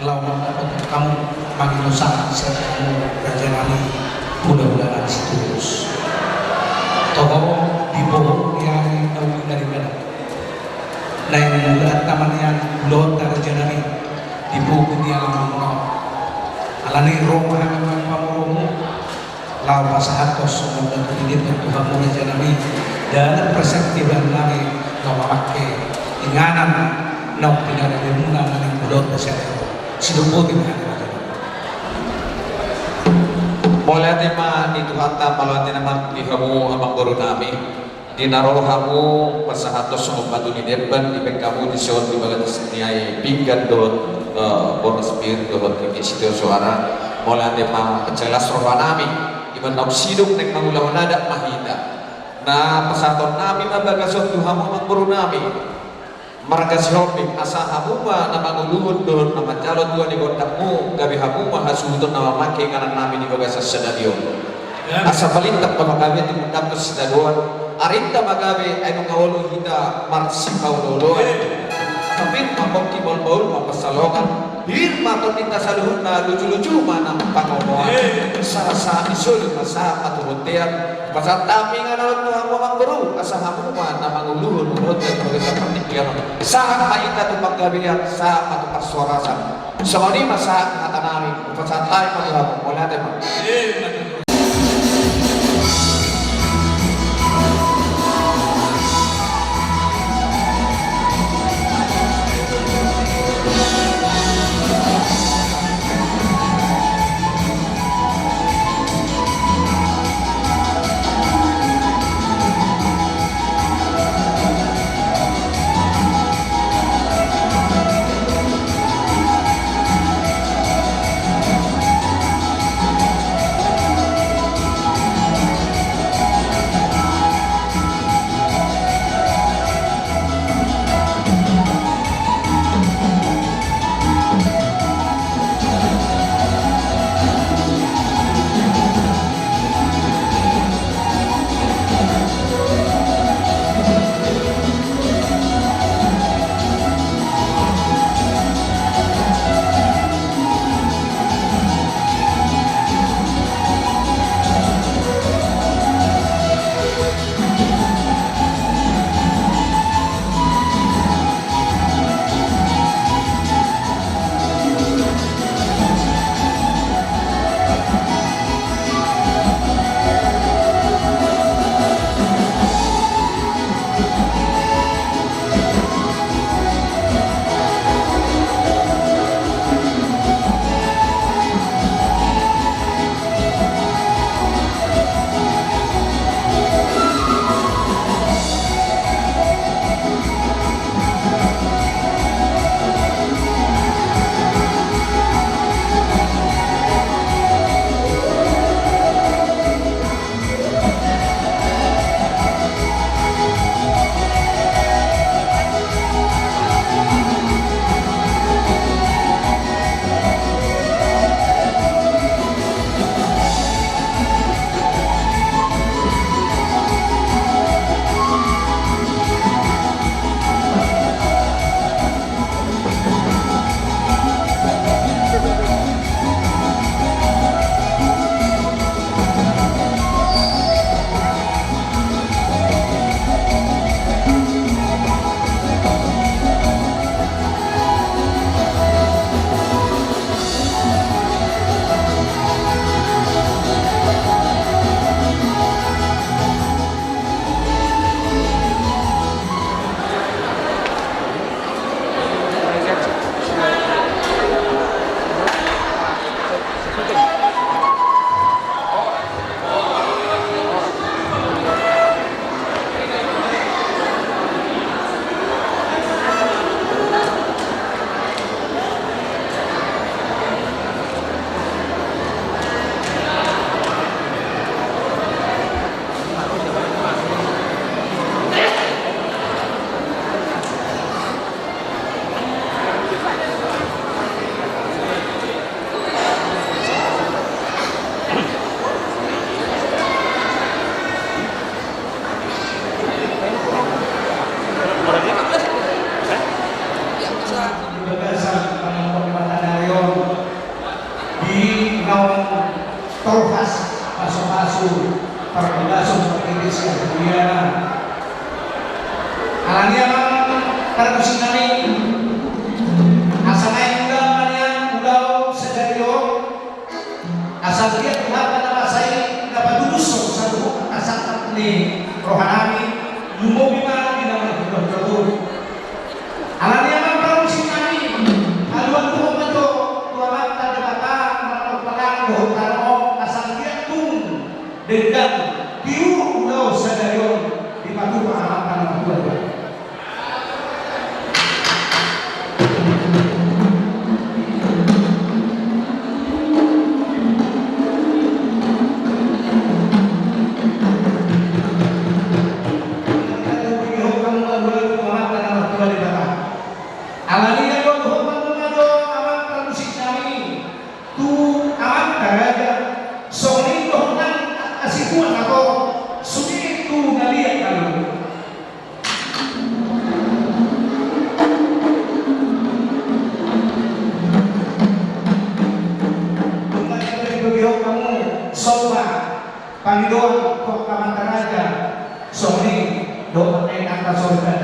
lawan kamu makin sangat saya kamu berjalani mudah-mudahan terus tokoh di bawah yang tahu dari mana nah yang mudah tamannya belum terjalani di bawah dia lama alani Roma yang kamu lawan pasahatos dan kemudian Tuhan mulai jalani dalam perseptiban lagi lawan pakai inganan nau tidak ada muna yang belum terjalani sidupo di mana boleh tema di Tuhan malah nama di kamu abang guru kami di naruh kamu pasahatos membantu di depan di kamu di show di bagian seniai pinggan dot bonus bir dot di situ suara boleh tema jelas roh nami di mana siduk nek mangulawan ada mahida nah pasahaton nami mabagasot Tuhan abang guru nami marga shopping asa hamuma nama nguluhun doon nama calon dua di kontakmu gabi hamuma hasutun nama make ngaran namin di bagasa stadion asa palintak pa magabi di mundap sa stadion arinta magabi ay mangawalo hita marsipau loloan kapit mapok kibol-bol mapasalongan bir maton nita sa luhun na lucu-lucu manang pangomoan sa isul masa paturutian pasat tapi nga nalang Tuhan mo mangguru asa hamuma na manguluhun urut dan bagasa pertikian sa maita tu paggabihan sa matupaswarasan sa so, ni masa ngatanami pasat tayo paglaban wala tayo rohani lumobi mana di dalam hidup. Alani yang kalau si kami haluan tuh betul tuamat tanda mata atau pelang bohong asal dia tung dengan piu ulau sadayon di patu pahaman Tuhan. Panginoon kung kamantaraja sorry doon ay nakasorga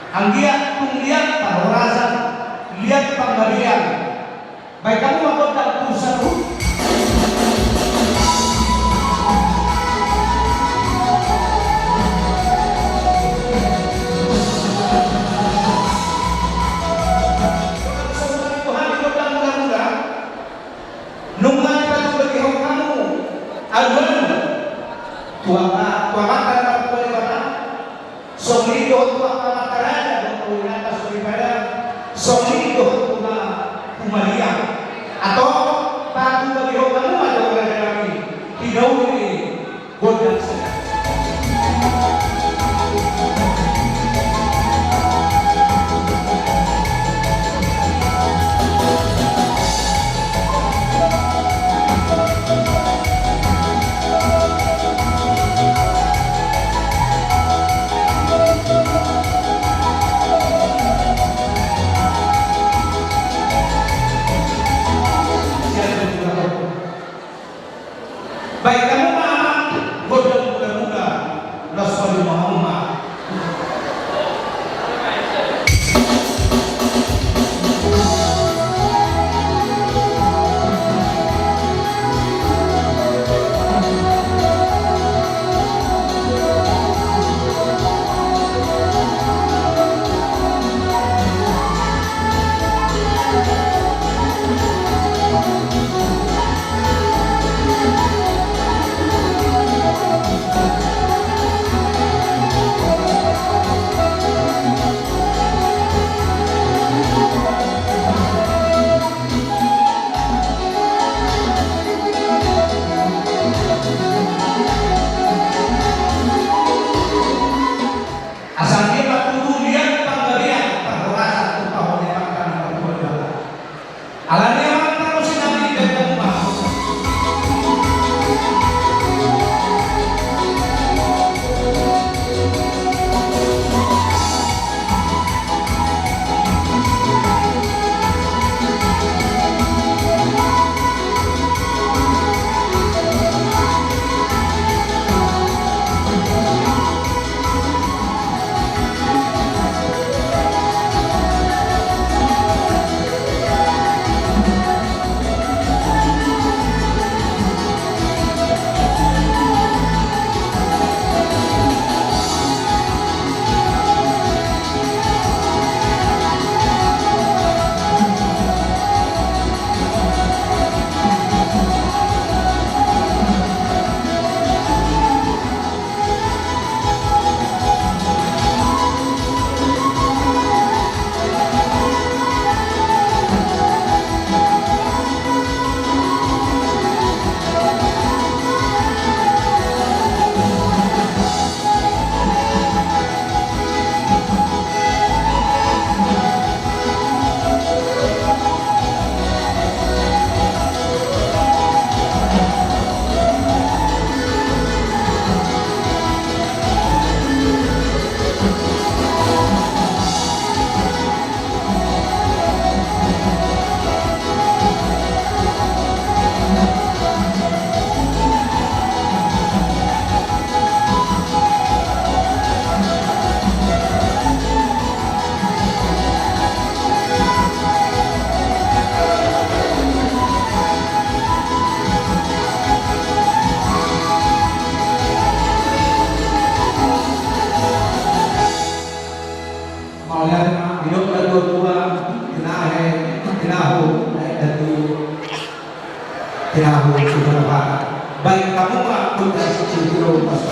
ang giat kung lihat parorasan lihat panggalian baik kamu makot tak pusat Tuhan itu dan mudah-mudah nungan patu bagi kamu alwan tua mata dalam beribadah, somlido tua mata raja dalam atas beribadah, somlido tua kumalia atau patu bagi kamu ada orang kami tidak ini godaan saya. Baik kamu mah godaan muda-muda Rasul Muhammad. dua tinahu dari tinahu beberapa baik kamu pak pun dari studio pas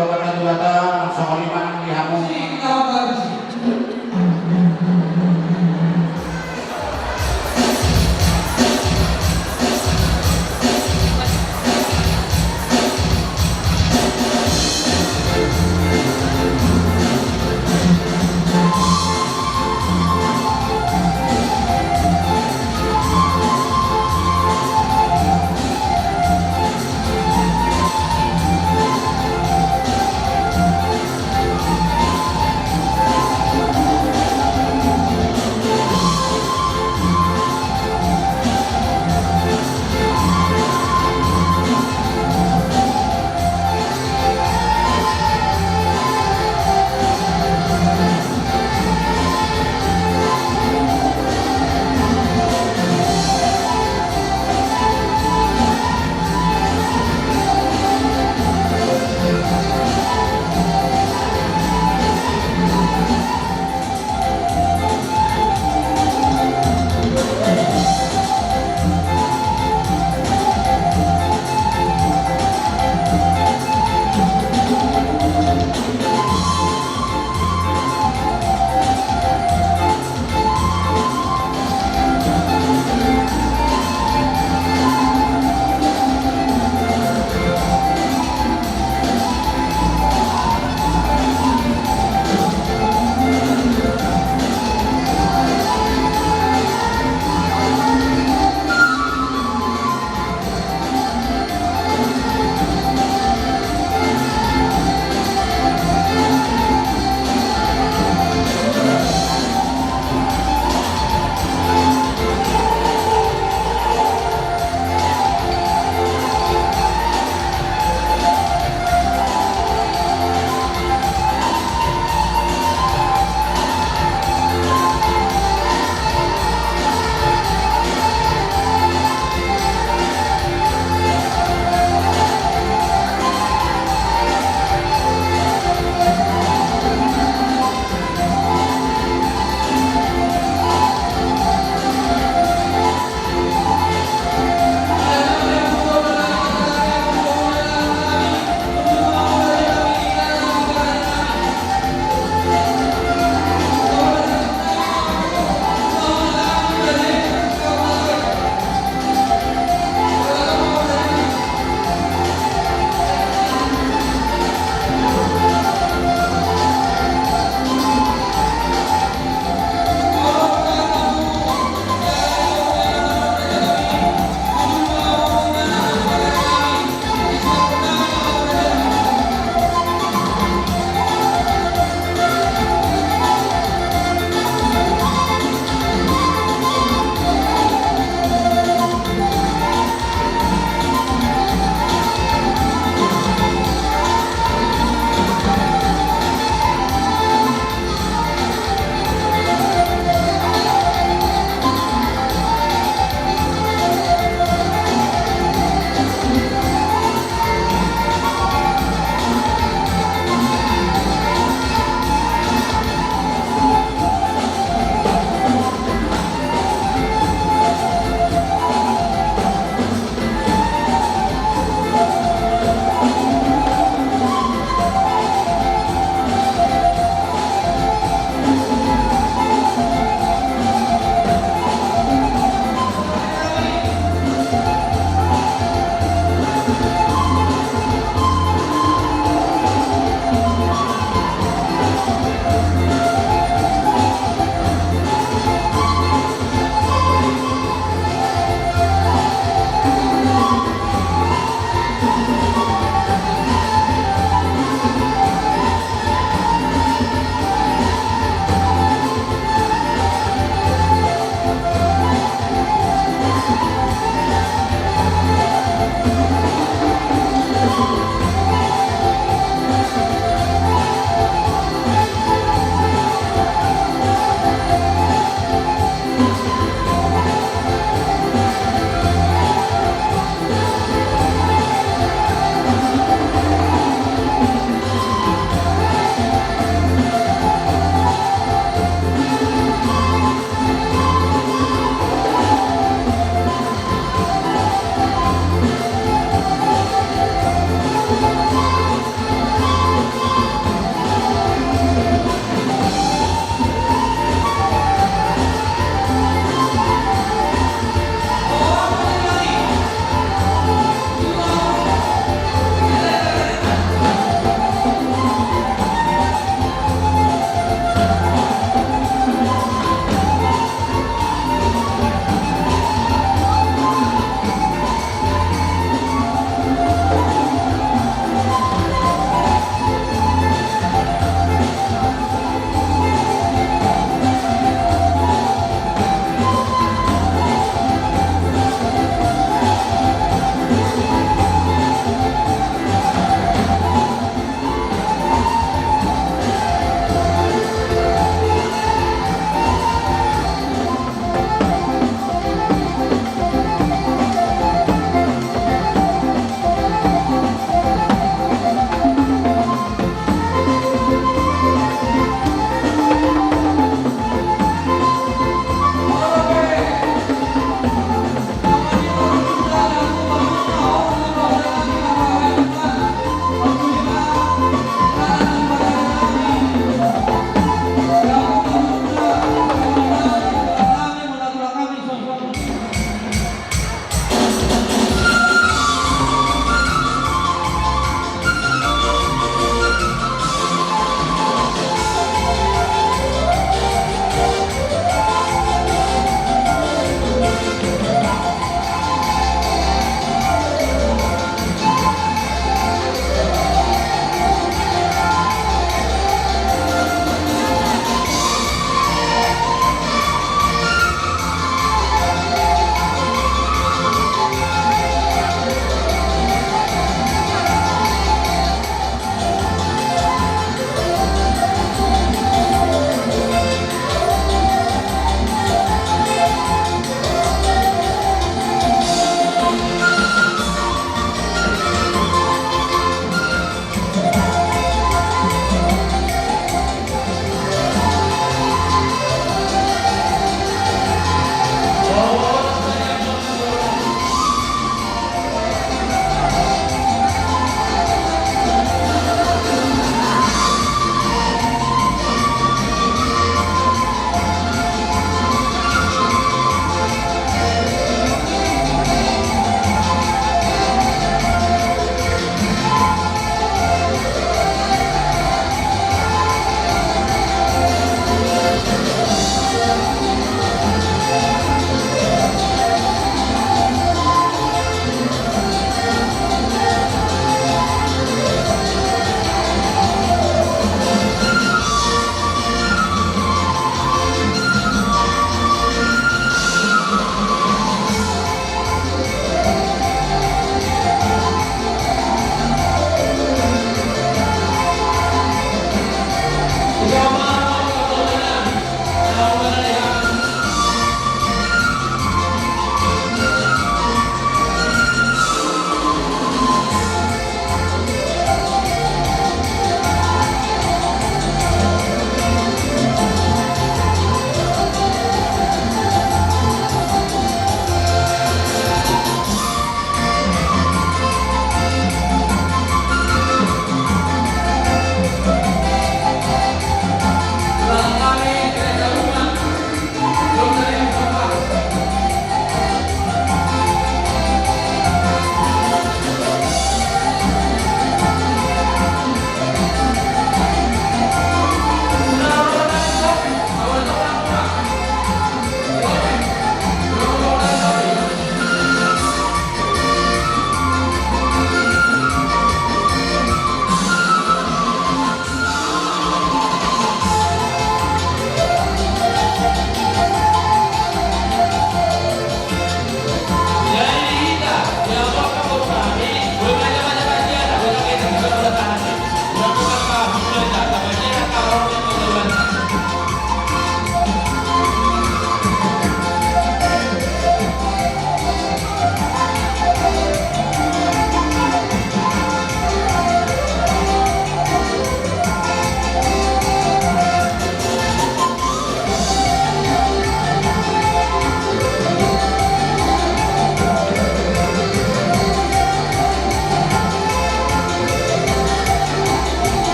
Dulata Sokoliman Dihamu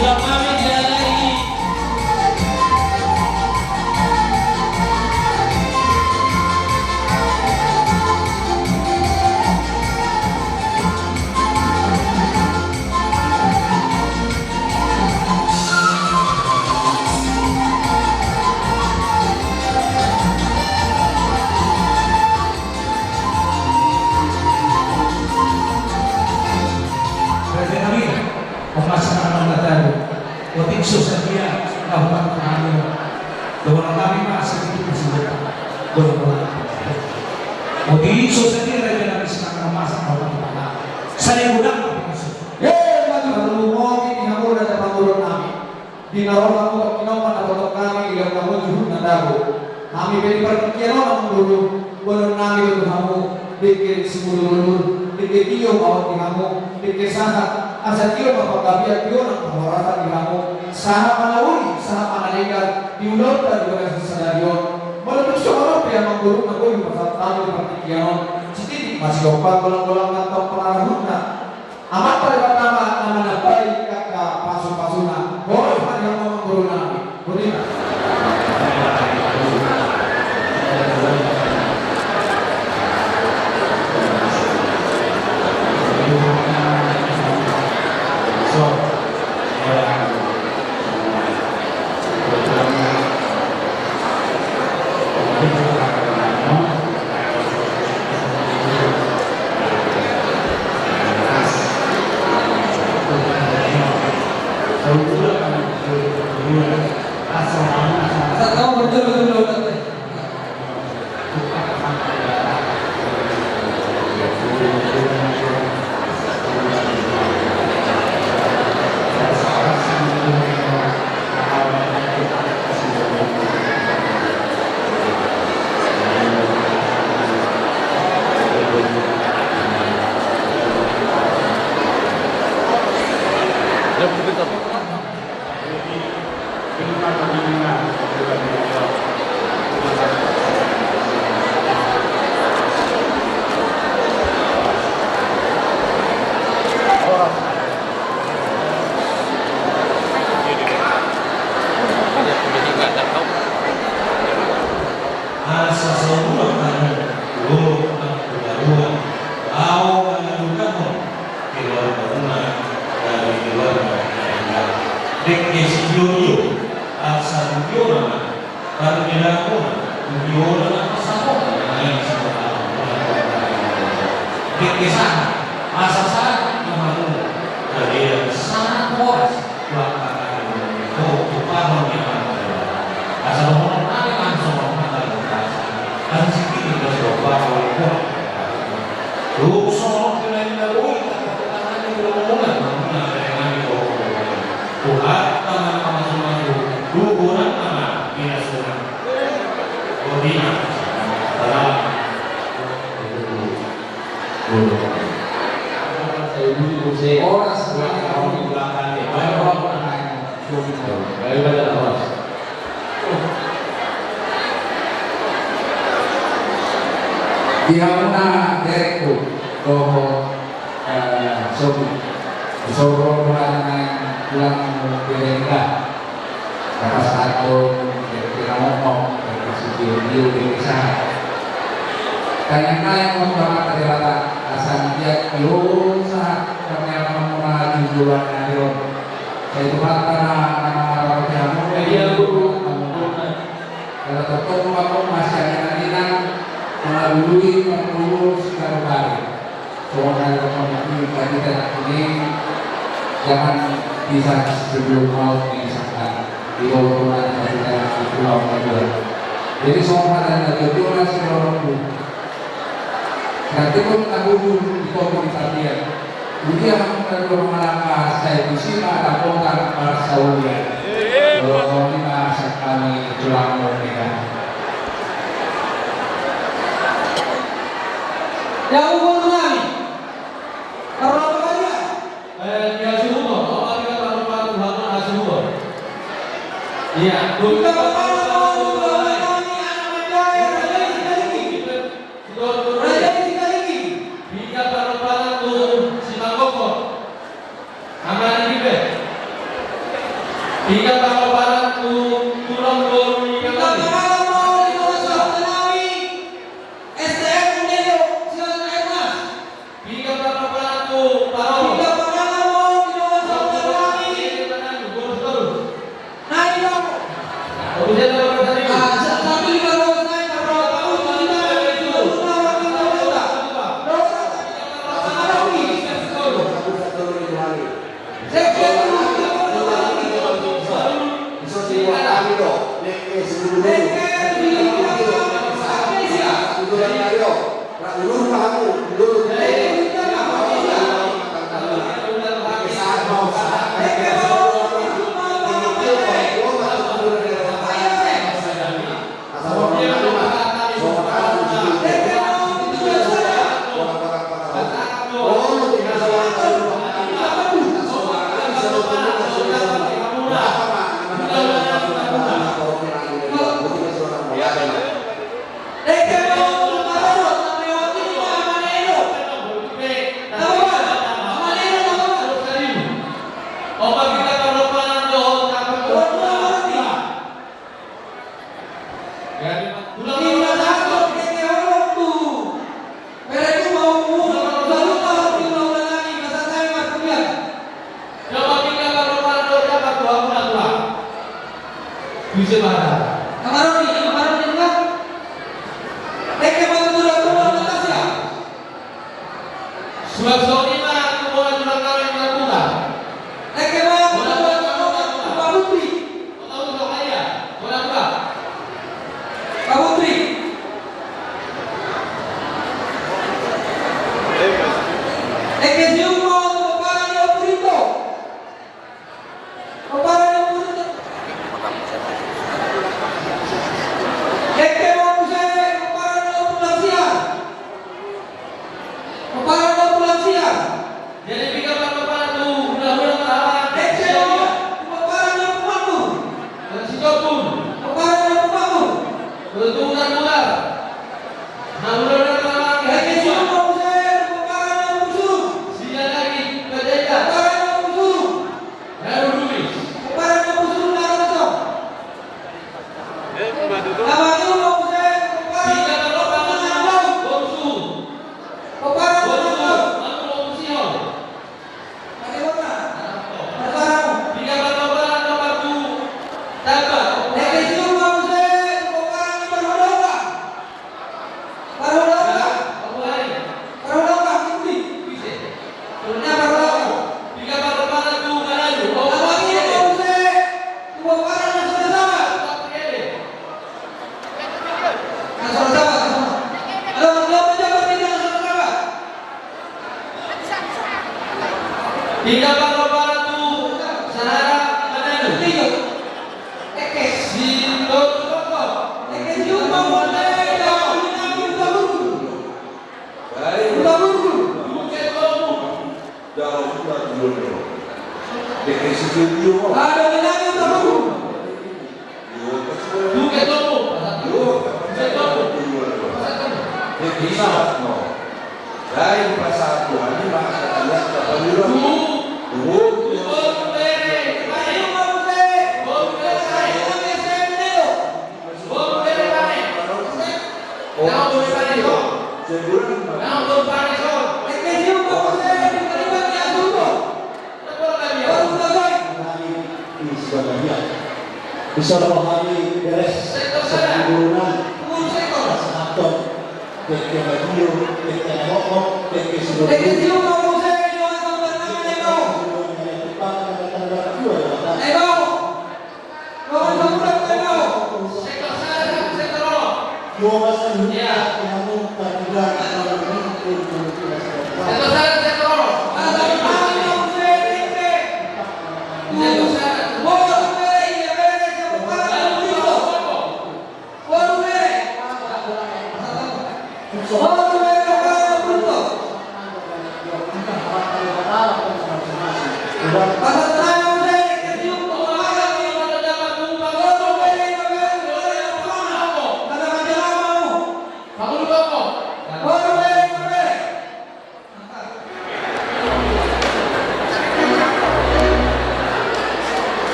Bila kami dilalai Raja Nabi, pemasangan tayo. Wating susahnya, lahuan kami. Dawan kami masih itu masih berbuat. Wating susahnya Raja Nabi senang memasak lahuan kami. Saya udah Marungo ini hamu na pangulong namin. Dinarong ako at kinuman na patok kami ilang namun yuhut na dago. Kami pwede parang ang dulo. Walang namin ito hamu. Dikit simululul. Dikit iyo awat ni hamu. Dikit sahat. Asa iyo mapagabi at iyo ng pamaratan ni hamu. Saha panawin. Saha panaligan. Diulot na diba sa salaryon. Malamang siya karap ya manggulong na ko yung masatalo ni Partikianon. Siti masih opa gulang-gulang na itong panahon na. Amat pertama nama nabai kakak pasu-pasuna. Boleh yang ngomong guru nabi. Boleh. Tahu betul-betul asa semua kamu guru kebaruan au mengadukan di luar bangunan dari luar bangunan dek studio asa studio baru dilakukan studio apa sama yang semua dek sana asa sana kemarin dari sangat kuat belakang itu upah yang asa ngomong apa langsung ang sikit na siya bawal ko. Luso ko na nilawin at kapatanan ni Pulamunan na kailangan ko. Tuhat naman pamasunan ko, dugunan naman pinasunan. O di na, tara. Oras buat kamu di belakang dia. Baik pada oras. Dihamuna direkku ko sobi sobro dengan pulang berengga karena saat ko kita ngomong dari segi dia bisa kaya mo banget dari rata asal dia keluar saat kami akan mengenai jujuran nasion saya itu nama orang jamu dia guru kalau tertutup aku masih ada melalui pengurus karbari. Soalnya komunikasi kita ini jangan bisa sebelum mau disahkan di bawah kita di Pulau Madura. Jadi semua ada tujuan seluruh nanti pun aku di komunikasi dia. Dia mengenai Malaka saya di sini ada kota Marsaulia. Kalau ini bahasa kami pulang mereka. yang umur kami karena apa aja Dia semua, orang kita lalu Tuhan Allah semua. Iya, kita bakal kami anak menjaya raja kita lagi Hingga para tu si Mangkoko, aman ini be. Hingga tanggal barat turun baru hingga lagi. Hingga tanggal barat baru. Bisa mana? Surat Sonima kumpulan surat kawin melakukan. Hingga tanggal barat sahara mana bisa memahami beres keburunan atau ke radio, ke rokok, ke seluruh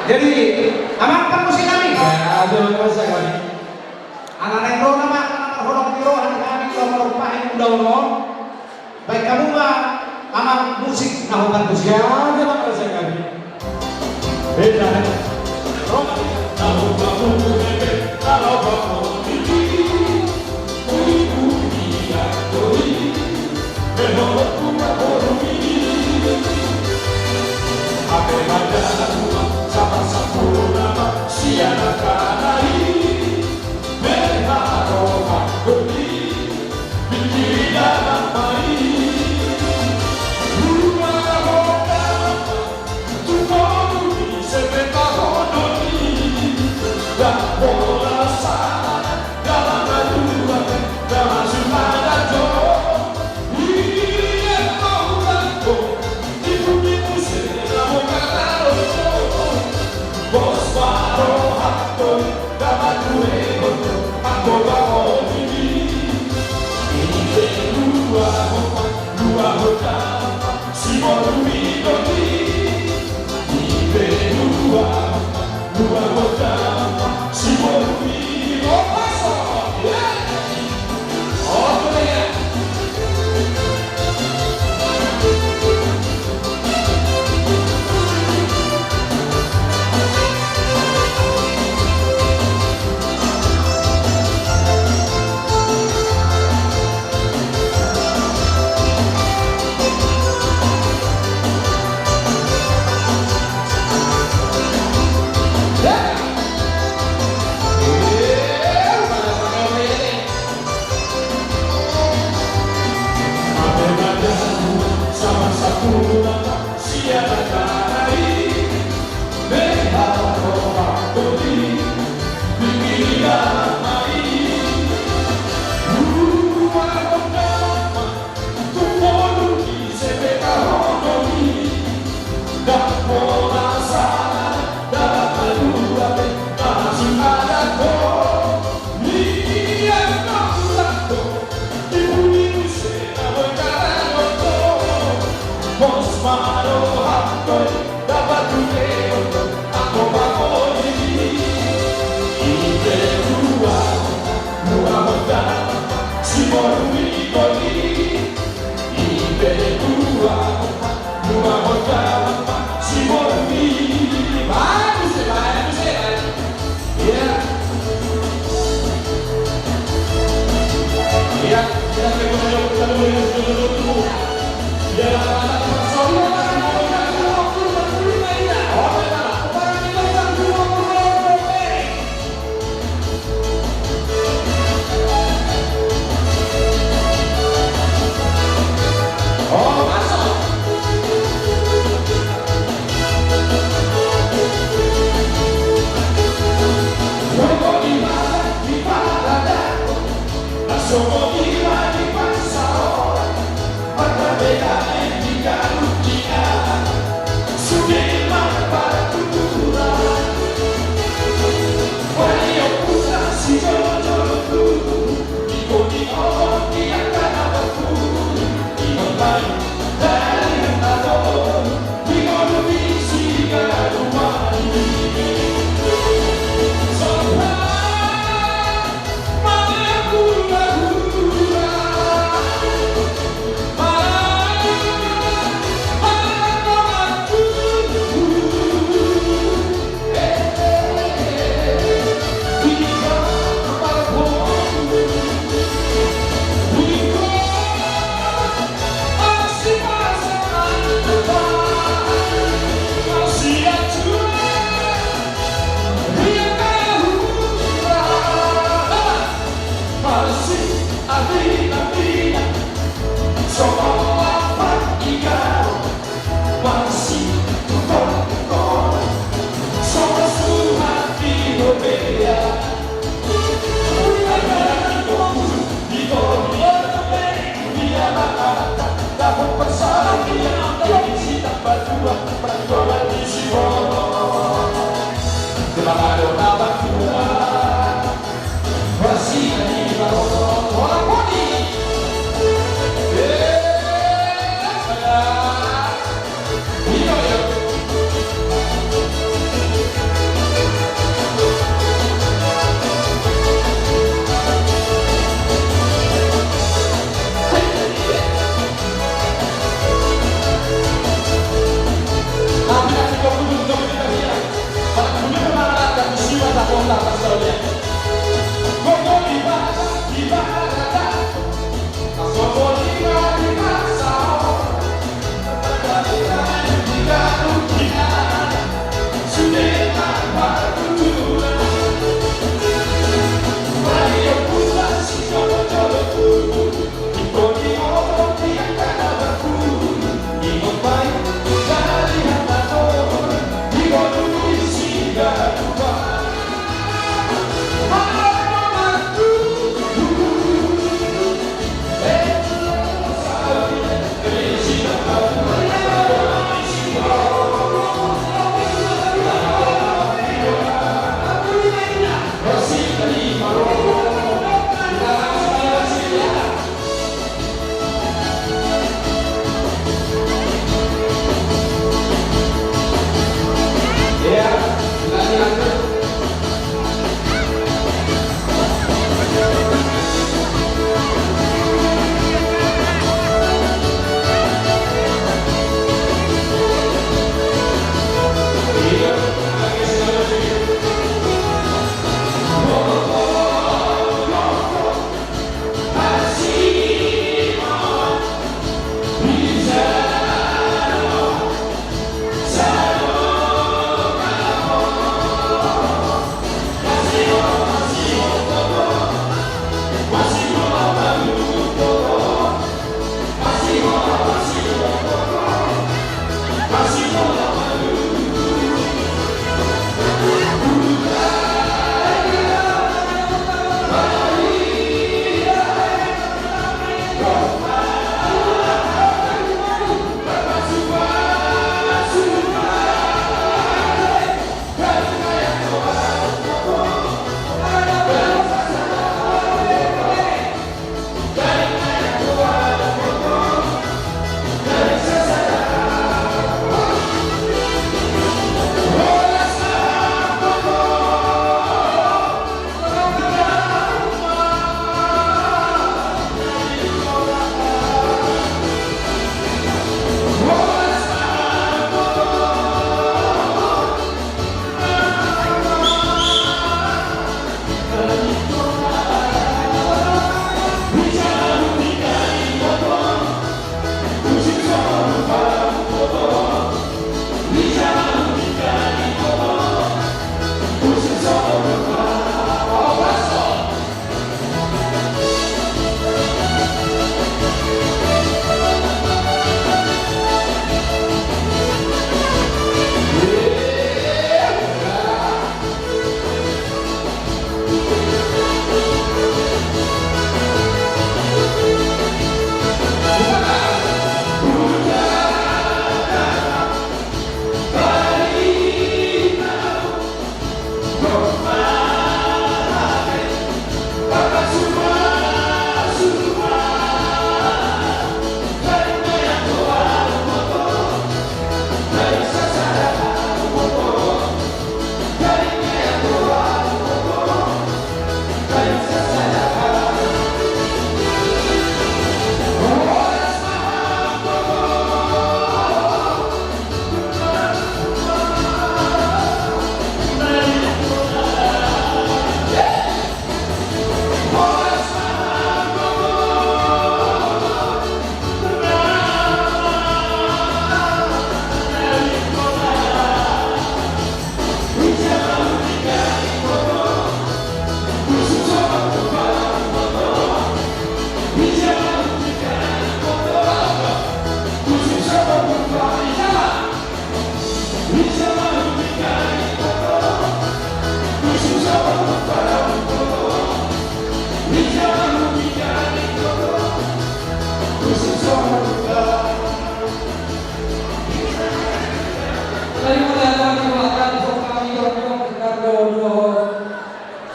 Jadi, amankan musik kami. Ya, ada masa kami. Anak rendo nama horong biro kami kalau merupakan undang-undang. Baik kamu mah aman musik nahukan musik. Ya, ada masa kami. Beda.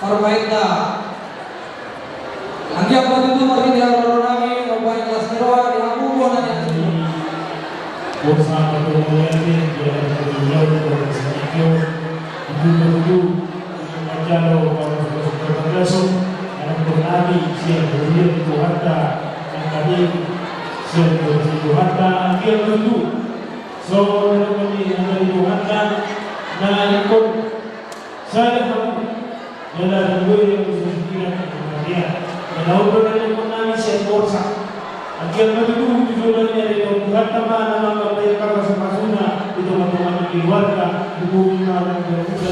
Orbaita. Anggi apa itu mari dia orang Orbaita seroa di Abu Bona yang bersama kemudian dia beliau bersama itu menjalo kalau berlangsung anak bernabi siap beliau itu harta yang tadi siap beliau itu harta akhir tentu so kami ada itu harta nah ikut saya jalan dulu yang disampaikan kemudian kalau berada menangis siap borsa akhir tentu tujuannya dari harta mana nama mereka bersama-sama itu teman-teman keluarga hubungan dan keluarga.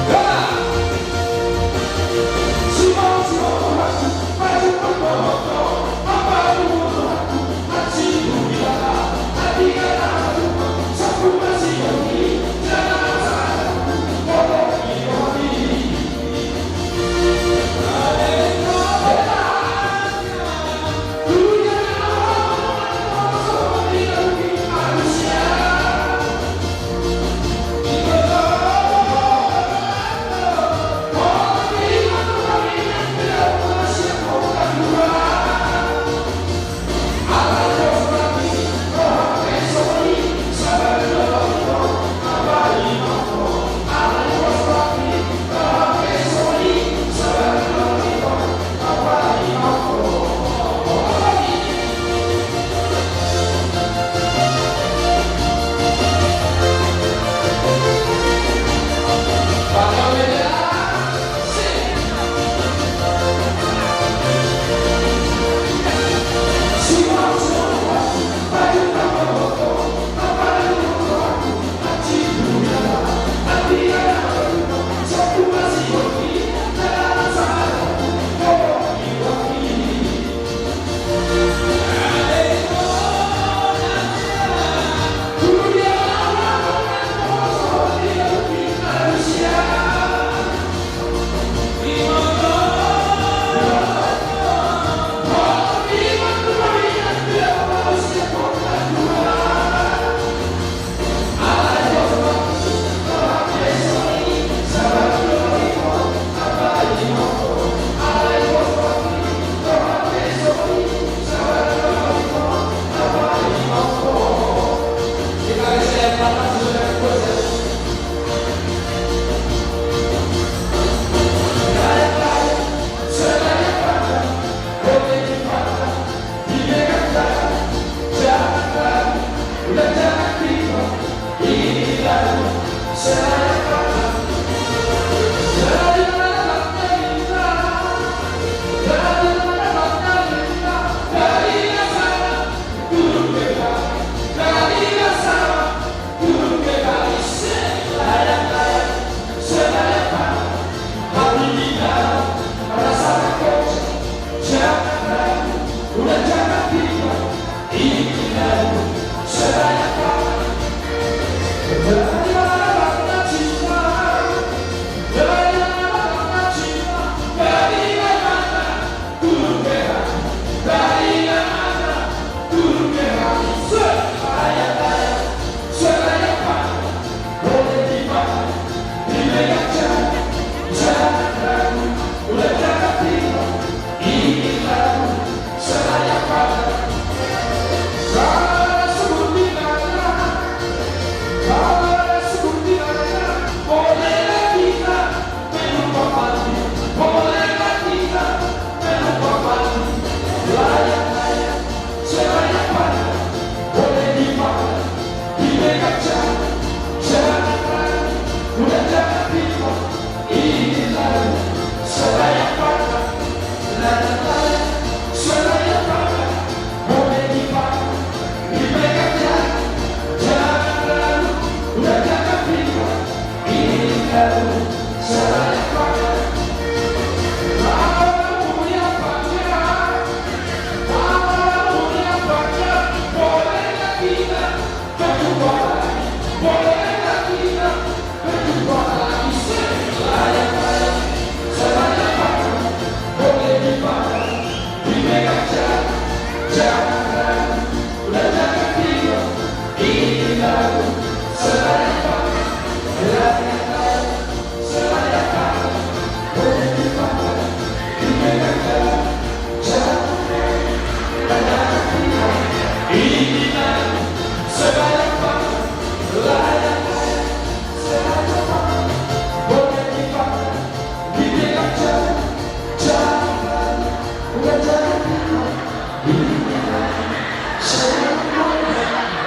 Yeah.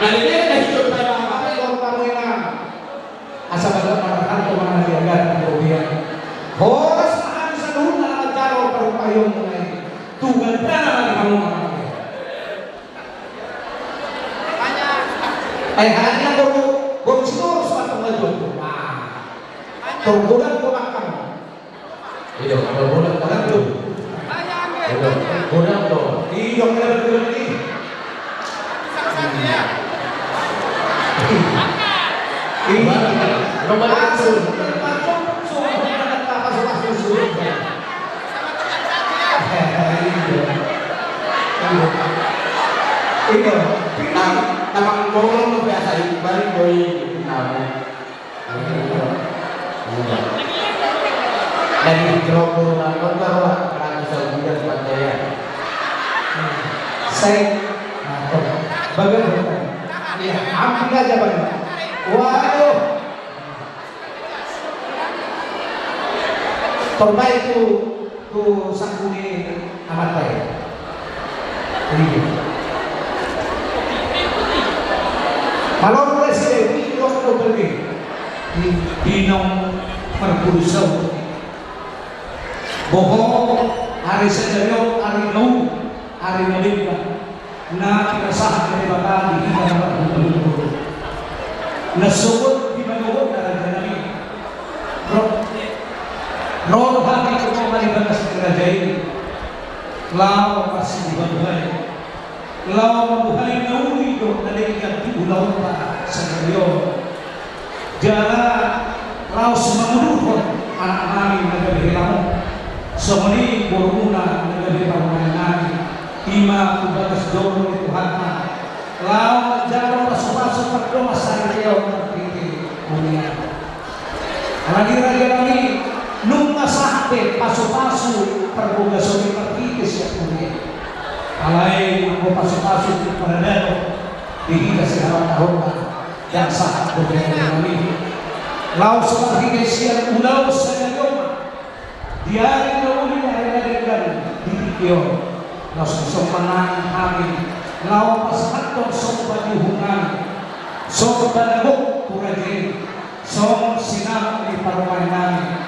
Nah ini ada hidup saya apa kalau kamu yang asal ada manakan kemana dia agar kemudian horas makan seluruh nama jaro paru payung mulai tugas dana lagi kamu makan. Hari ini baru seluruh suatu ngejut. Nah, terbulan kau makan. Iya, terbulan tuh. Terbulan tuh. Iya, terbulan ini. Namang bolong biasa balik boy dari gerobak nonton baru kerana saudara Panjaya. Saya bagaimana? Ya, ambil aja banyak. Waduh, terbaik tuh sangkuni amat baik. Ini. Kalau presiden ini waktu pergi di Binong Merpusau, bohong hari sejauh hari nung hari melimpa, na kinasah dari bakal di dalam betul. Nasubot di manuot na rajani. Ron hati ko maliban sa rajay. Lao kasi di babuhay. Lao mabuhay na uli do naligyan di ulaw pa sa ngayon. Jara lao sumamuruhon anak namin nagabihilang. So muli buruna nagabihilang namin. Ima kubagas dolo ni Tuhan na lao jaro pasok-pasok pagdomas sa iyo magpili umiyan. Alagi-ragi kami nung nasakte pasok-pasok perbugaso ni pagkikis ya umiyan. Alay ang pasok-pasok ni Paranero dihila si Hawa-Hawa yang sahat berbeda kami. Lao sa pagkikis siya ulaw sa ngayoma diari na uli na rinaligan dihikyo. Nos sompanan kami lao pasatong sompa yuhungan sompa nagok kuragin som sinama ni parumay namin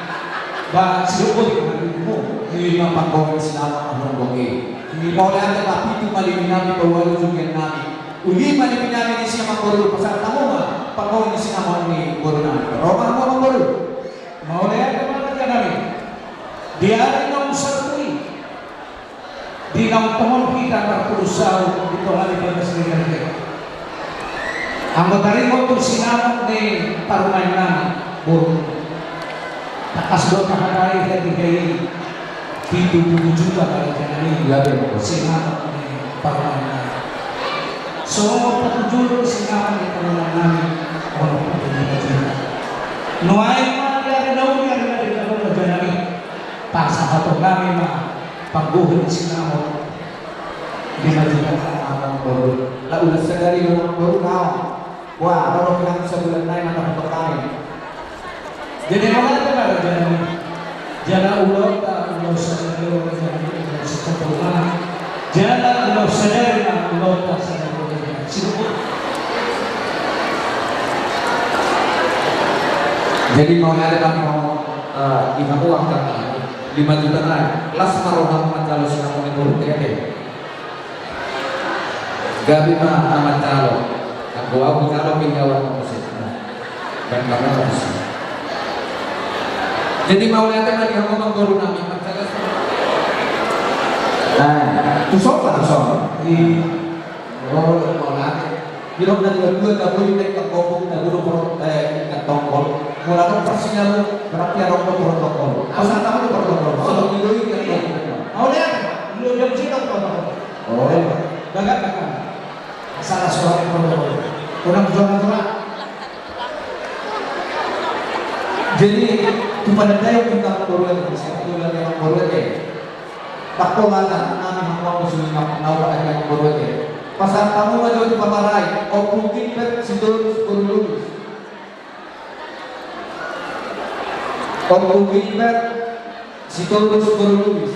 ba silukoy namin mo Hindi mga pagkawin sinawa ang honggongi. Hindi mo lang na kapito malimin namin pawalo yung namin. Uli malimin namin ni siya magkoro pasal tamo ma pagkawin ni sinama ni guru namin. Roman mo magkoro. Maulaya ka mga namin diari na usarpuin. Di nang tahun kita berperusaha di tengah libat negara. Anggota rimo tu sinamot ni Parumainan burung. Takas do kahadai dari gay 7 juta kalau jangan Labi mo. sinamot ni Parumainan. So patujul sinamot ni Parumainan orang pagkakita. Nuay mangyari na unyari na rin ako na jangan pasahato kami pagbuhin sinamot di majukan Ang guru. Laulas sa dari ng guru na. Wah, ano kailangan sa bulan na yung mga kami. jadi mga taga jana ulo ta ulo sa ulo sa katulungan jana ulo sa na ulo ta sa katulungan sino Jadi mau ada kami mau ibu uang kami 5 juta na. Las marohang matalo sa mga guru kaya. Gabi ma amat talo. Ang gawa ko talo pingawan mo sa dan kamu harus. Jadi mau lihat lagi aku mengguru nami percaya sama. Nah, tusok di rolol mau lihat. Bila na dua kamu ini kekopung na guru ketongkol. Mula nung parsnya lu berarti arong na protokol. Asal tahu protokol. Kalau itu kan mau lihat, lu jam sini protokol. Oh, enggak. Salah suara protokol. Kurang jual. Jadi kepada tayo kita perlu saya itu lagi yang perlu takolana nami hangwa musuh nawa yang perlu pasal tamu aja di pamarai mungkin sidurus perlu mungkin sidurus perlu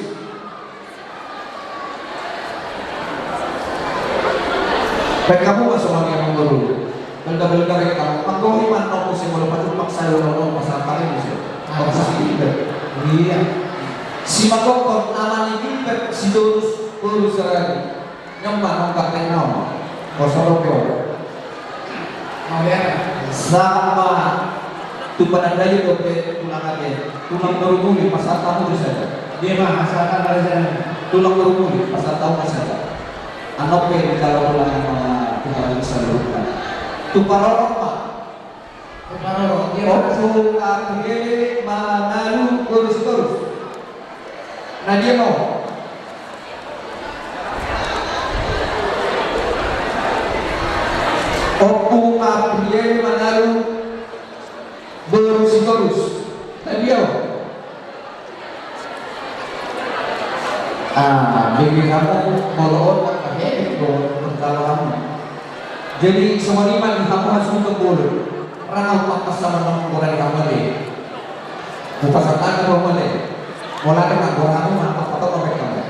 baik kamu masuk lagi yang perlu belga kamu aku iman aku sih mau lepas paksa lo pasal paling sih pasal ini iya si makokon aman ini si terus urus lagi nyomba nongkak tenau kosong sama tu pada daya kote tulang aja tulang berumur pasal tamu saja dia mah asalkan dari tulang berumur pasal tamu saja anak kalau tulang yang salurkan tu parorok waktu akhirnya manalu terus nah dia mau waktu akhirnya manalu terus nah dia jadi kamu molor kalau kamu jadi semua iman kamu harus kebul rana pakas sama nomor dari kamu deh buka serta kamu deh mulai dengan kamu apa topik kamu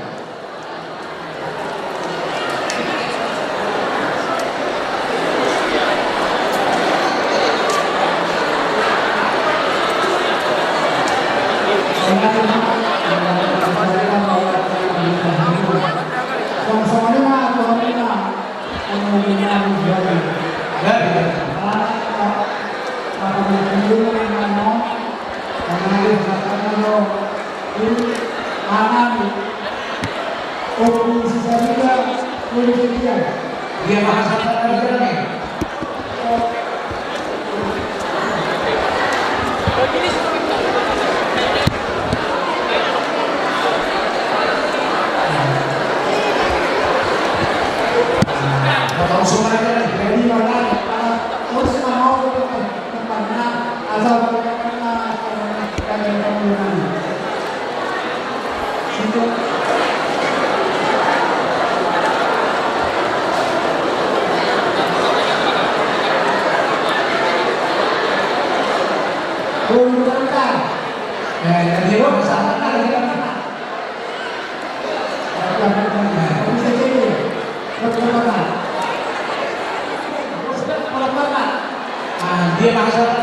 dia bahasa apa dia bahasa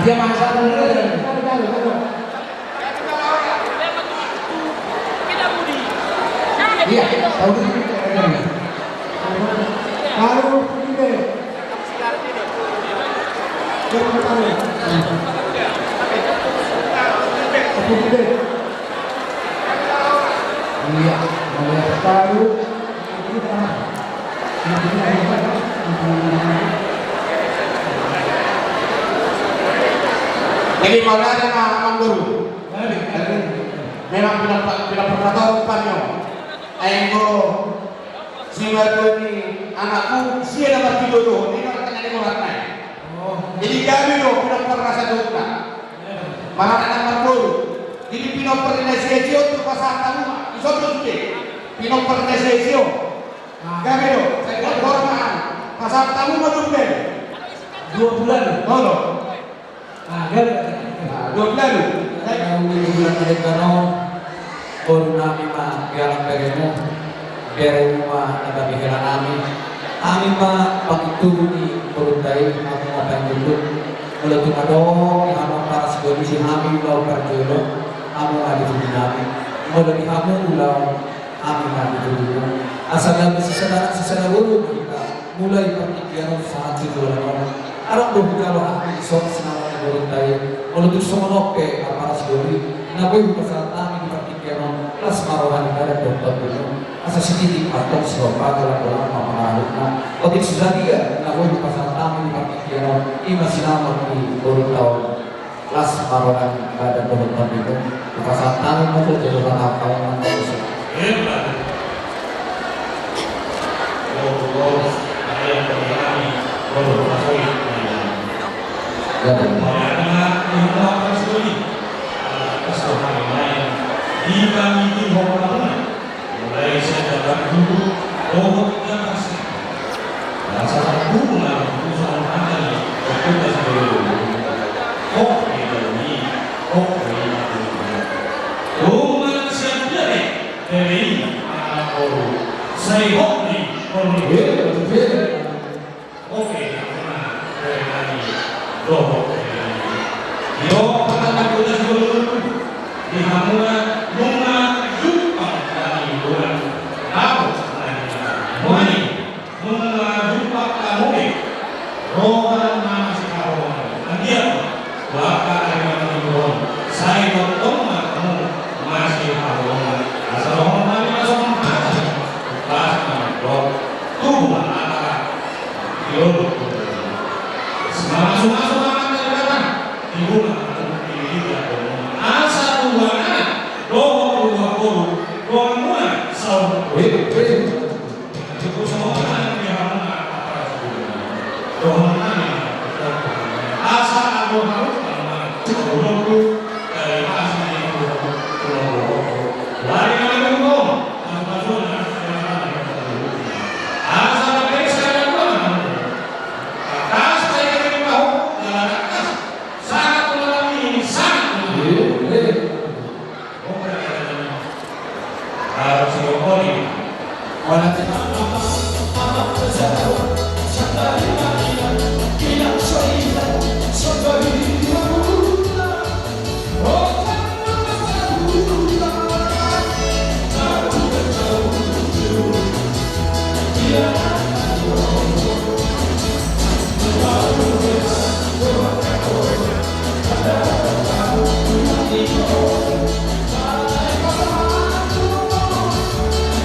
dia masak iya tahu baru iya baru Jadi mana ada nama guru? Memang bila perkatakan panyo. Ayo singa ini anakku siapa dapat jodoh ini kan tanya di orang jadi kami loh bila perasa jodoh. Mana ada nama guru? Jadi pino pernesiasio untuk pasal tamu isodo sudah. Pino pernesiasio. Kami loh saya korban pasal tamu mau 2 bulan. Oh. Dia 2 bulan. Saya bulan dari kono. Guru nami ma biarang beremu ma nagabihira nami. Ami ma pagituni kurunday ako mapangulog. Mula tumadong ihamang para sa gawin si Hami ulaw parjolo. Amo nga dito namin. Mula ni Hamo ulaw, Ami nga dito. Asal lang sa sarawuro kita, mulai pertikyan sa ating doon. Arang doon ang isok sa naman ng tayo. Mula doon sa manoke para sa gawin. Naboy ko sa ating pertikyan plus marawan ka rin doon. Asa sititik atong sa pagkalang walang mapangarap na. O di sa dia, naboy ko sa ating pertikyan ima sinama ni guru taon plus marawan ka rin doon dito. Sa ating mo ko dito na kawan ng puso.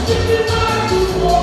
Give me my good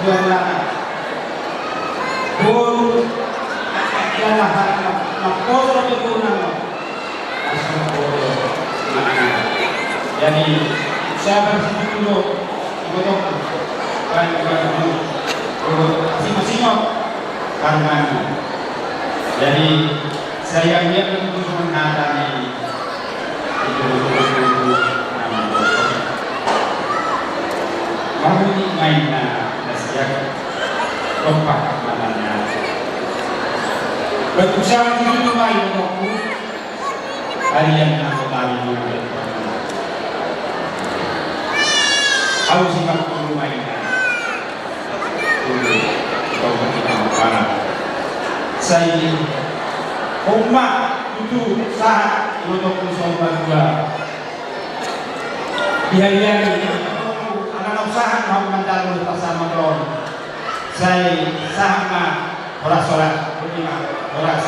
na gol yan na polo tutunan mo asal polo jadi saya bersetuju untuk masing-masing karena jadi saya lihat untuk menghadapi itu baru mainnya nasihat kompak mananya berusaha itu main aku harian aku kali juga harus simak dulu mainnya dulu kalau kita parah saya umat itu saat untuk usaha dua biaya anak usaha mau mendalu bersama kawan saya sama oras-oras beriman oras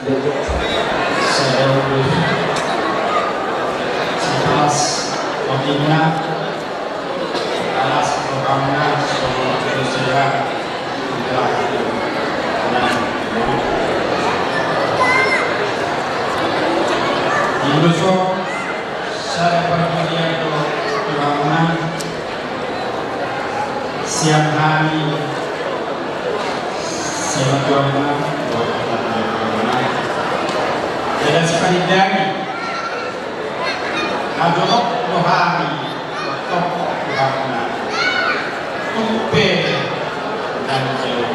Saya sekelas wakilnya alas programnya seluruh Indonesia di besok saya berhadiah ke bangunan siang hari saya bangunan dan sekali dari Adolok Lohari Toko Bangunan Tupe dan Jero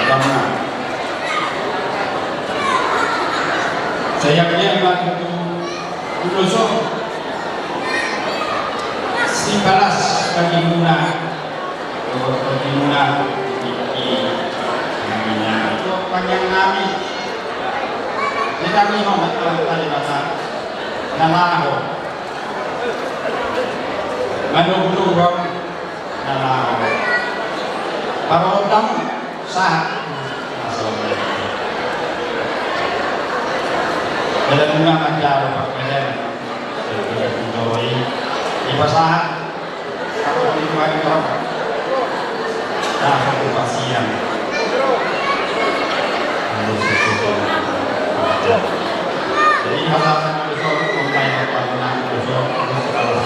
Bangunan saya punya waktu Uloso si balas bagi Muna itu panjang kami di kami homat tadi bahasa nalaho manugurong nalaho parodang saat dalam bunga manjaro pakaian Joy di pasahan kalau di luar itu dah aku pasien jadi hasilnya itu mulai bangunan itu sekolah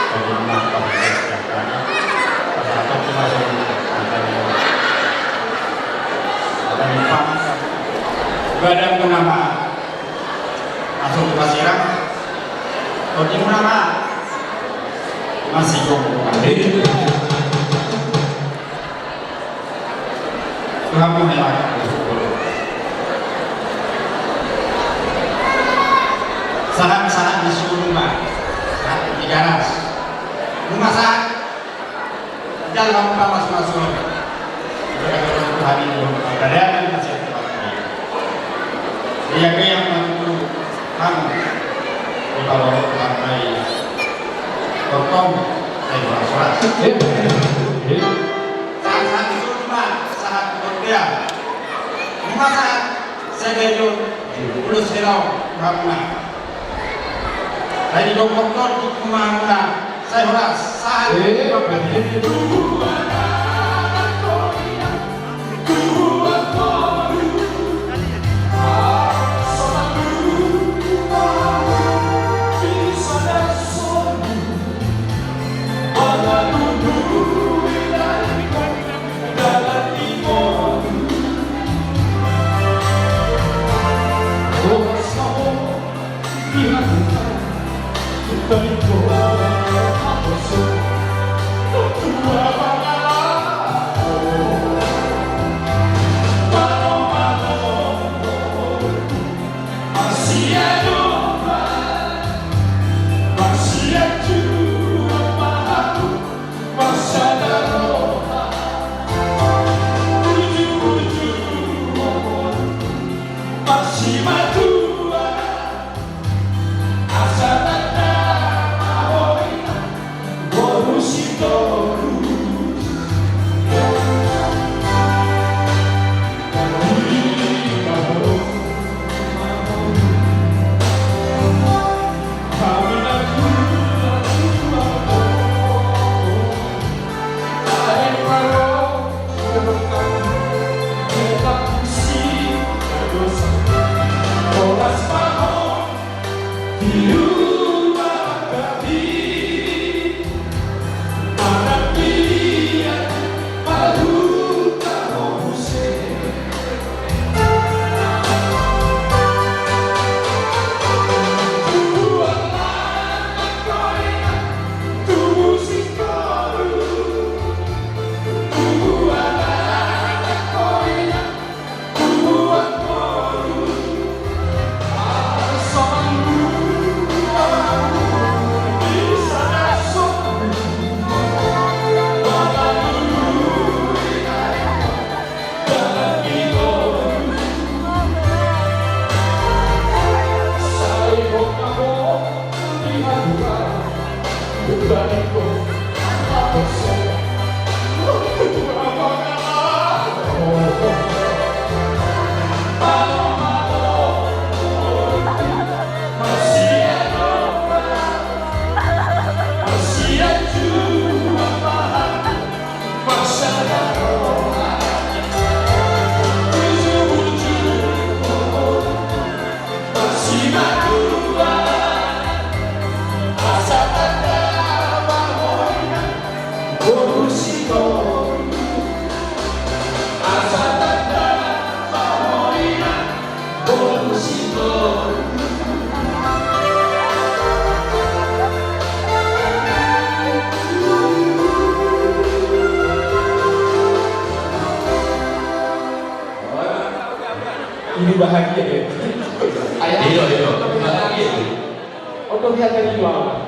bagaimana persiapannya atau cuma badan nama langsung ke Pasiran kalau di nama masih jauh kamu lewat saat di suku rumah saat di garas rumah saat dalam rumah masing-masing hari ini ada yang masih dia yang menentu kamu kalau pakai potong dari surat saat di rumah saat bekerja rumah saat saya belum serau bangunan dari dokter di rumah saya harus saat Terima kasih. Ini bahagia ya. Iya, bahagia. Untuk lihat dari luar.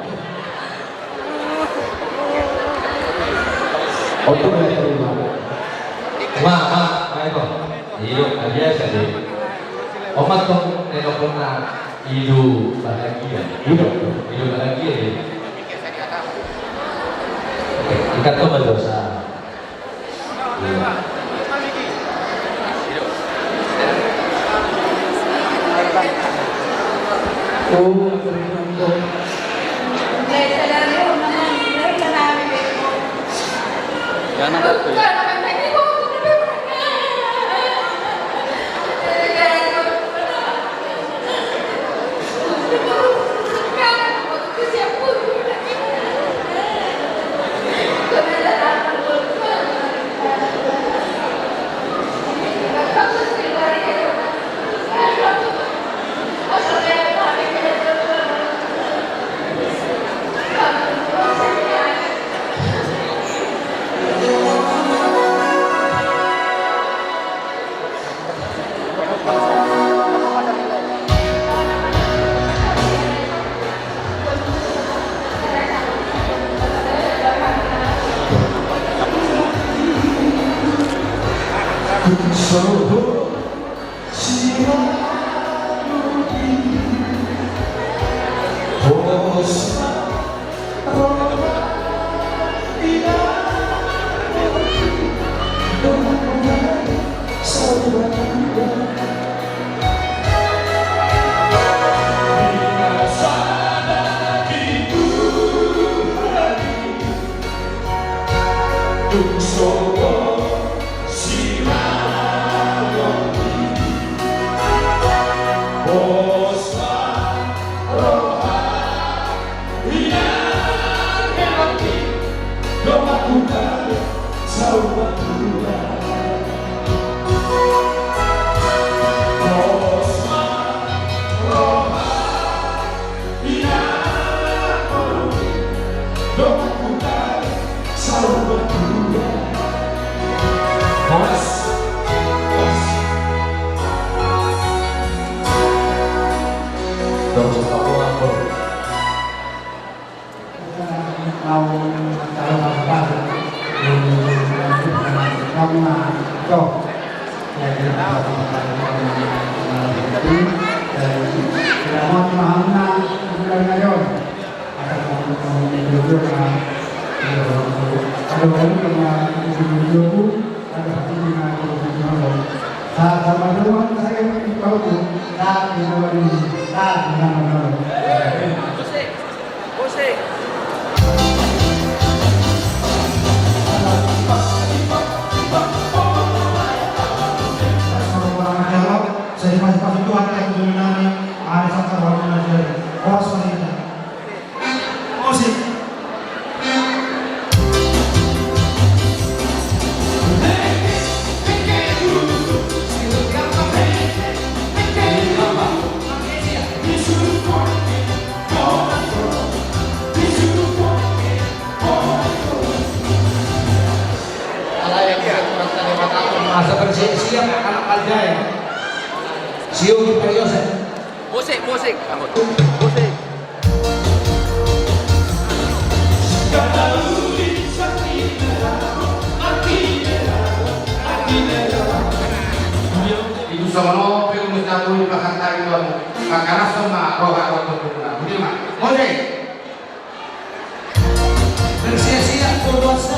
Untuk lihat dari luar. Ayo. Hidup biasa deh. Omat tuh nengok pernah hidup bahagia. Hidup bahagia deh. Ikat tuh berdosa. Masa bersiap anak Aljaya. Siu Imperiose. Musik. Itu semua film mustahil dipahami itu karena semua roha roha berbeda. Begitu mak. Musik. Bersiap berdosa.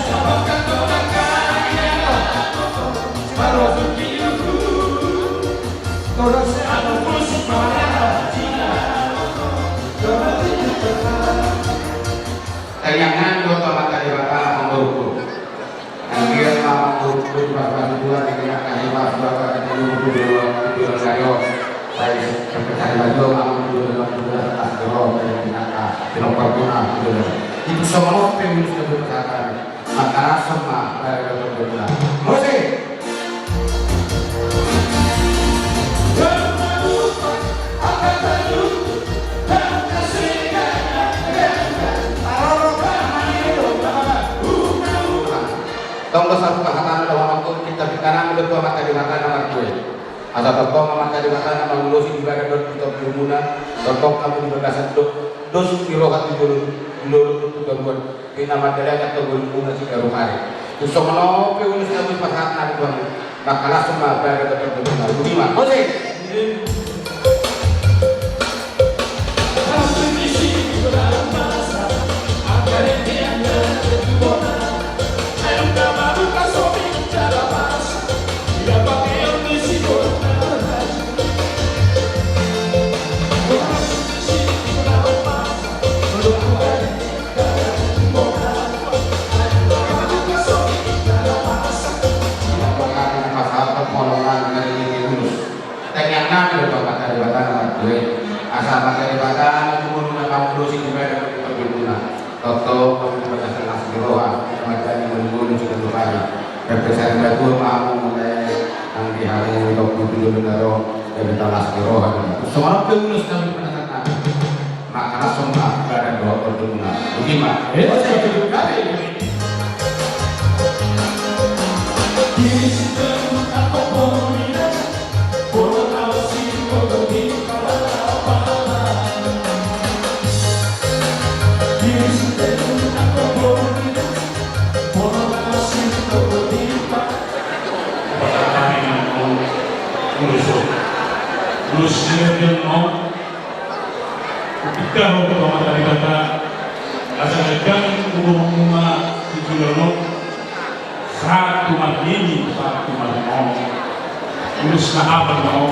Tayangan Dr. Matahari Batara Mangguruku. Kemudian Mangguruku di Bapak Dua dikenakan di Bapak Dua Sayo. Saya percaya baju Mangguruku dalam Asgoro dan dikenakan di nomor guna. Itu semua film sudah berkata. Maka semua dari Dr. Dua. Musik. Tong besar kehatan dalam waktu kita bicara menurut mata di mata nomor 2. Asa totong mama kali batana mangulosi di badan dot kita berumuna totong kamu di bagasan dos kilo hati dulu buat kita materi atau berumuna sih baru hari terus soalnya peulus kami pasat nanti tuan maka langsung badan dot berumuna lima oke asal pakai badan umurnya kamu dosi juga berguna toto kamu baca nasi roha macam menunggu sudah berpari berkesan bagus kamu mulai nanti hari untuk tujuh negara dari nasi roha semua penulis kami penangan maka langsung ada dua berguna bagaimana? Terus dia mau ketika mau dari kata asal kan umumnya dijual satu ini satu mau terus apa mau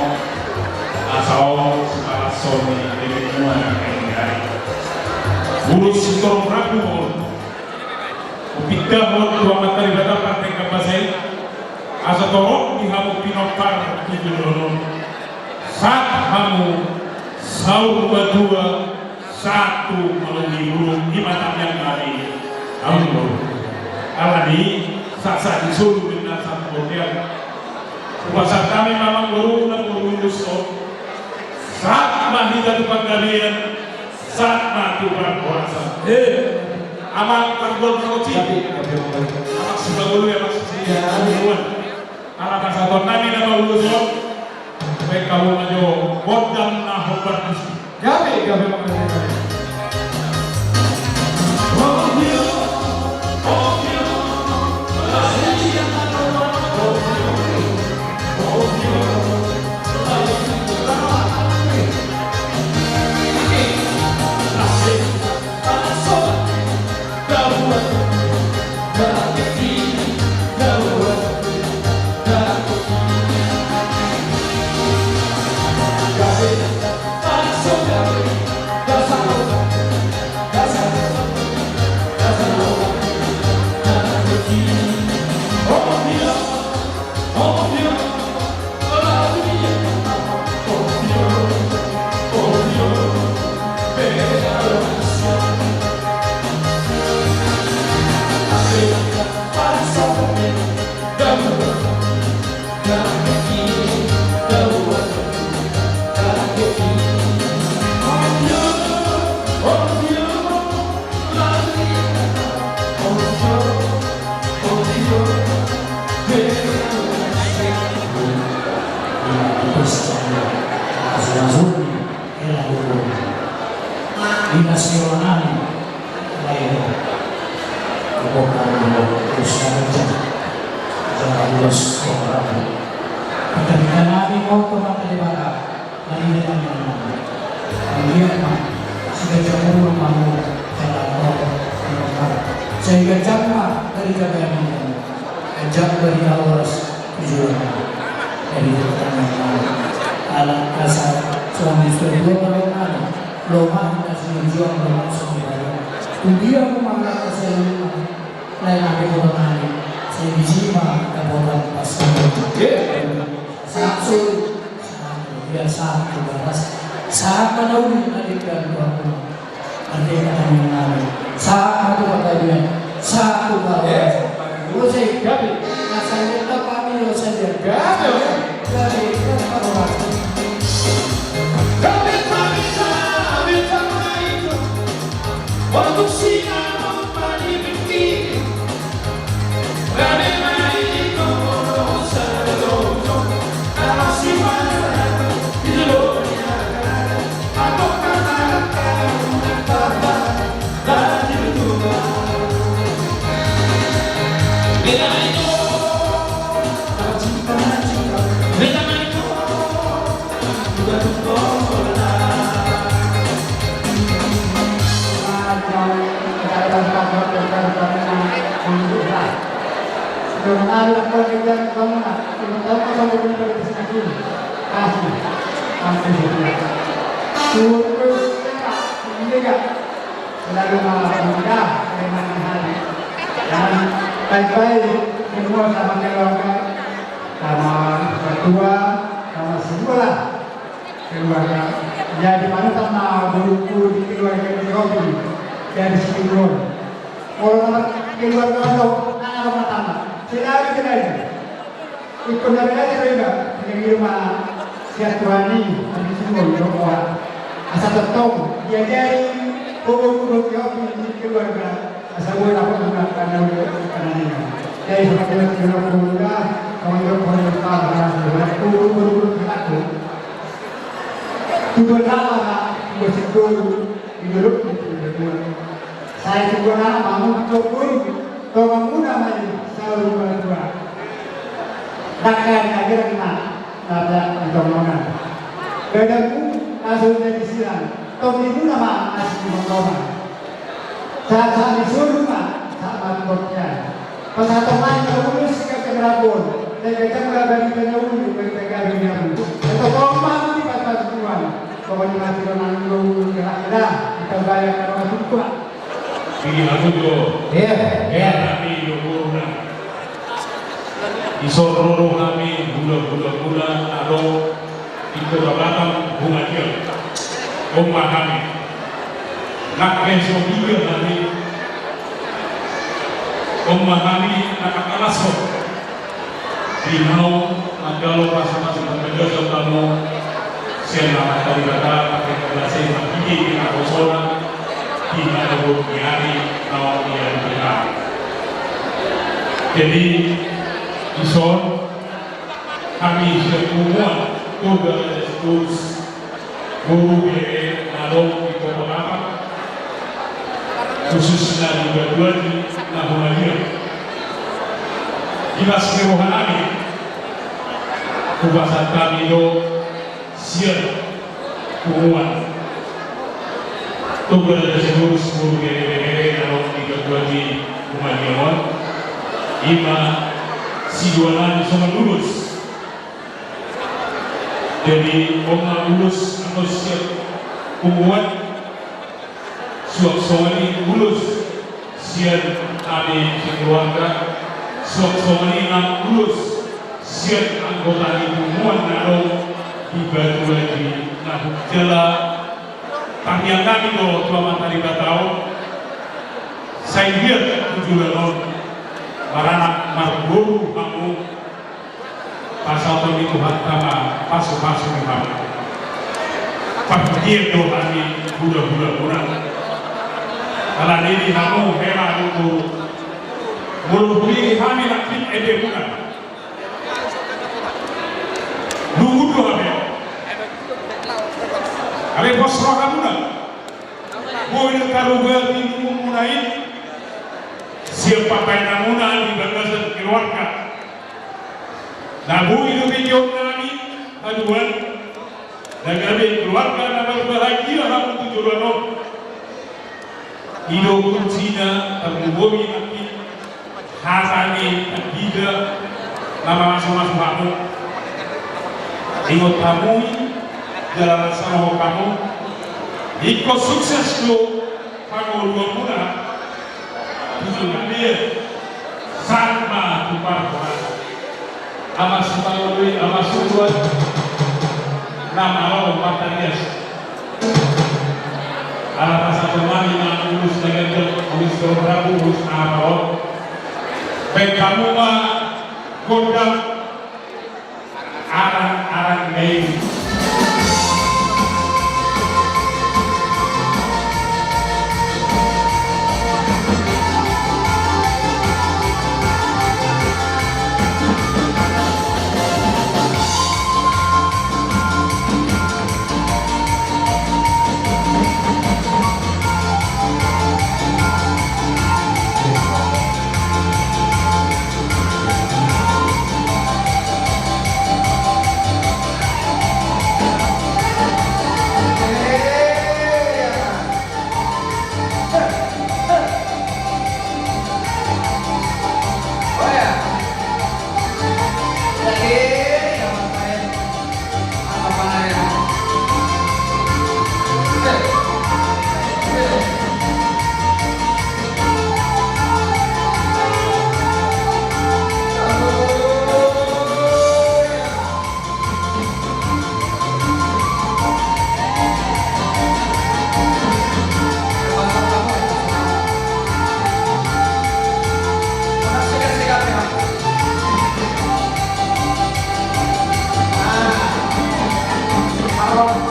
asal skala Sony dari semua yang hari urus setor ragu ketika mau dua materi kata partai kapasai asal torok dihamu pinopar dijual saat kamu sahur berdua satu melalui burung di mata yang hari Allah alani saat disuruh dengan satu hotel puasa kami memang berulang berulang saat mati jatuh penggalian saat mati berpuasa amal panggol kauci amak sudah dulu ya maksudnya anak satu nami nama ulusok baik kalau aja bodam na hobar mesti gabe makanya Rame mai como rosa, Kalau ada kerjaan kamu nak, tahu kamu boleh pergi sini. Kasih, kasih dia. Terus ini kan selalu mudah dengan hari dan baik-baik semua sama keluarga, sama ketua, sama semua keluarga. Jadi mana sama guru-guru di keluarga di Robi dari Singapura. Orang keluarga itu anak pertama. Selalu terjadi. Ikut dari juga dengan rumah siap Tuani di semua doa. Asal tetong diajari guru-guru di keluarga. Asal boleh dapat menggunakan karena jadi seperti guru-guru kawan-kawan utama guru-guru itu. Tujuan nama bersyukur hidup itu. Saya juga mau bersyukur kalau namanya selalu berdua. Takkan agar kena ada pertemuan. Bedaku asal dari siang. Tapi itu nama asli Mongol. Saat disuruh sama bosnya. Pas teman terus ke Kemerabun. Dan kita berada di Kemerabun di PKB-nya. Itu komang di batas tuan. Pokoknya masih orang dulu kira-kira kita bayar kalau masih tua. Ini aku jo. Ya. Kami dokurna. Isororo kami gula atau itu belakang bunga dia. Omah kami. Nak benso juga kami. Omah kami nak kalaso. Di mau kalau masing-masing berbeda kamu siapa tadi kata pakai kelasnya begini kita kosoran kita hari tahun yang benar. Jadi ison kami semua juga terus guru BE Narong di beberapa khususnya juga dua di Nahumalia. Kita semua kami kubasan kami do siap kumuan tugas dari seluruh BE Narong di kedua di Nahumalia. Ima si jualan sama lulus. Jadi orang lulus atau siap kumuan suap somani lulus siap ada keluarga suap somani nak lulus siap anggota di kumuan Narong dibantu lagi. Nah jala tanggian kami do tua matahari batau saya lihat 7 tahun marana marguru kamu pasal itu hatama pasu-pasu kamu pakir dohani budak-budak kurang kalau ini kamu heran itu mulai kami lagi ede bukan nunggu doa ya ale bos roh kamu nak boleh taruh berarti mulai siapa pakai namuna di bangsa keluarga. Nabu itu video kami aduan dan kami keluarga nama bahagia kamu tujuh dono. Hidup kuncinya terhubungi nanti hasani tidak nama masing-masing kamu. Ingat kamu jalan sama kamu. Ikut sukses tu kamu dua muda. Tujuannya sama tupar amas melalui amas tujuan nama Allah matanya ala pasal temani yang urus dengan urus Prabu urus Allah baik kamu mah kodam arang gay Wow.